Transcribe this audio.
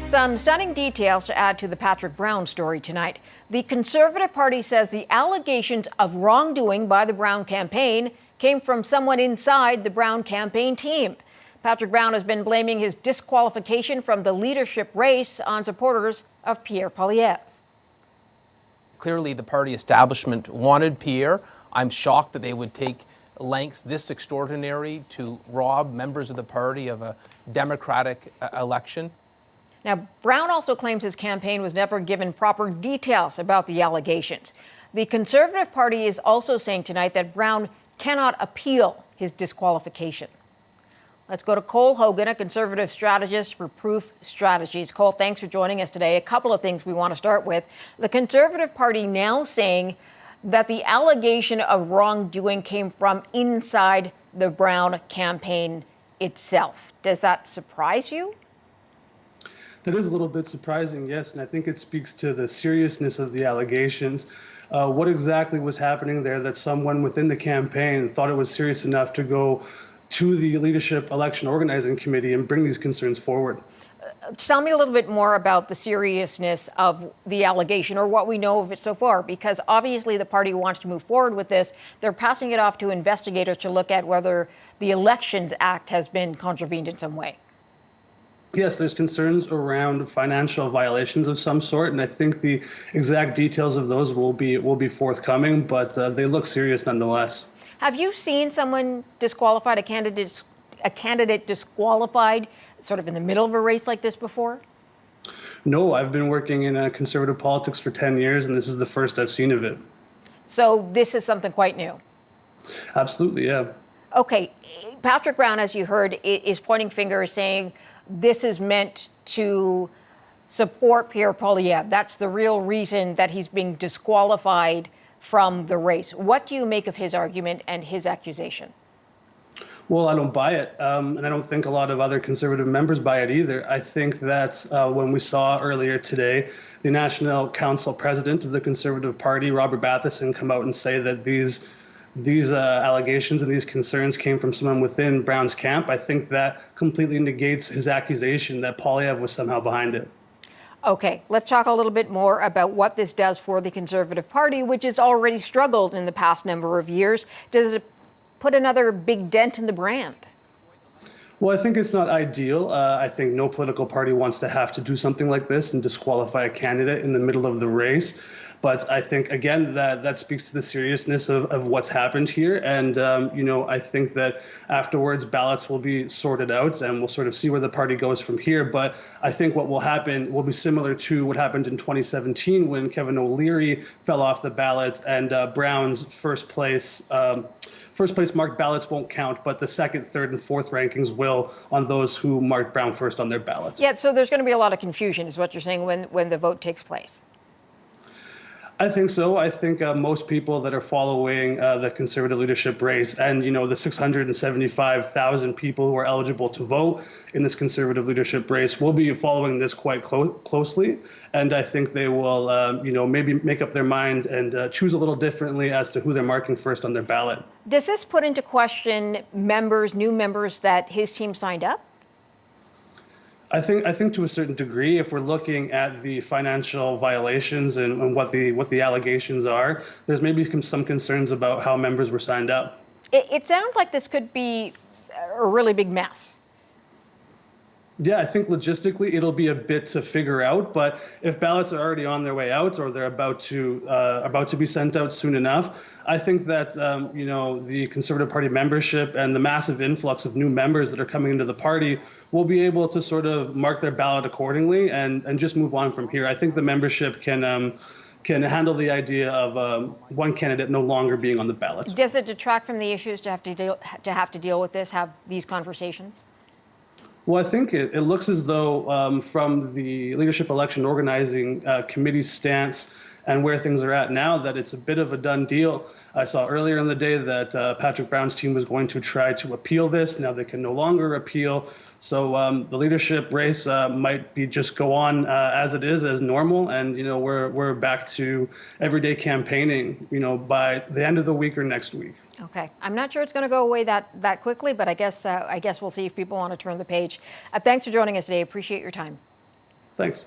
Some stunning details to add to the Patrick Brown story tonight. The Conservative Party says the allegations of wrongdoing by the Brown campaign came from someone inside the Brown campaign team. Patrick Brown has been blaming his disqualification from the leadership race on supporters of Pierre Poilievre. Clearly, the party establishment wanted Pierre. I'm shocked that they would take lengths this extraordinary to rob members of the party of a democratic election. Now, Brown also claims his campaign was never given proper details about the allegations. The Conservative Party is also saying tonight that Brown cannot appeal his disqualification. Let's go to Cole Hogan, a Conservative strategist for Proof Strategies. Cole, thanks for joining us today. A couple of things we want to start with. The Conservative Party now saying that the allegation of wrongdoing came from inside the Brown campaign itself. Does that surprise you? That is a little bit surprising, yes, and I think it speaks to the seriousness of the allegations. What exactly was happening there that someone within the campaign thought it was serious enough to go to the Leadership Election Organizing Committee and bring these concerns forward? Tell me a little bit more about the seriousness of the allegation, or what we know of it so far, because obviously the party wants to move forward with this. They're passing it off to investigators to look at whether the Elections Act has been contravened in some way. Yes, there's concerns around financial violations of some sort, and I think the exact details of those will be forthcoming, but they look serious nonetheless. Have you seen someone disqualified, a candidate disqualified, sort of in the middle of a race like this before? No, I've been working in conservative politics for 10 years, and this is the first I've seen of it. So this is something quite new? Absolutely, yeah. Okay, Patrick Brown, as you heard, is pointing fingers, saying this is meant to support Pierre Poilievre. That's the real reason that he's being disqualified from the race. What do you make of his argument and his accusation? Well, I don't buy it, and I don't think a lot of other conservative members buy it either. I think that when we saw earlier today the National Council President of the Conservative Party, Robert Matheson, come out and say that these allegations and these concerns came from someone within Brown's camp, I think that completely negates his accusation that Poilievre was somehow behind it. Okay, let's talk a little bit more about what this does for the Conservative Party, which has already struggled in the past number of years. Does it put another big dent in the brand? Well, I think it's not ideal. I think no political party wants to have to do something like this and disqualify a candidate in the middle of the race. But I think, again, that speaks to the seriousness of what's happened here. And, I think that afterwards ballots will be sorted out and we'll sort of see where the party goes from here. But I think what will happen will be similar to what happened in 2017 when Kevin O'Leary fell off the ballot and Brown's first place marked ballots won't count, but the second, third, and fourth rankings will on those who marked Brown first on their ballots. Yeah, so there's going to be a lot of confusion, is what you're saying, when the vote takes place. I think so. I think most people that are following the conservative leadership race and, the 675,000 people who are eligible to vote in this conservative leadership race will be following this quite closely. And I think they will, maybe make up their mind and choose a little differently as to who they're marking first on their ballot. Does this put into question new members that his team signed up? I think to a certain degree, if we're looking at the financial violations and what the allegations are, there's maybe some concerns about how members were signed up. It sounds like this could be a really big mess. Yeah, I think logistically it'll be a bit to figure out, but if ballots are already on their way out or they're about to be sent out soon enough, I think that the Conservative Party membership and the massive influx of new members that are coming into the party will be able to sort of mark their ballot accordingly and just move on from here. I think the membership can handle the idea of one candidate no longer being on the ballot. Does it detract from the issues to have to deal with this, have these conversations? Well, I think it looks as though from the Leadership Election Organizing Committee's stance and where things are at now, that it's a bit of a done deal. I saw earlier in the day that Patrick Brown's team was going to try to appeal this. Now they can no longer appeal. So the leadership race might be just go on as it is, as normal. And, we're back to everyday campaigning, by the end of the week or next week. Okay. I'm not sure it's going to go away that quickly, but I guess we'll see if people want to turn the page. Thanks for joining us today. Appreciate your time. Thanks.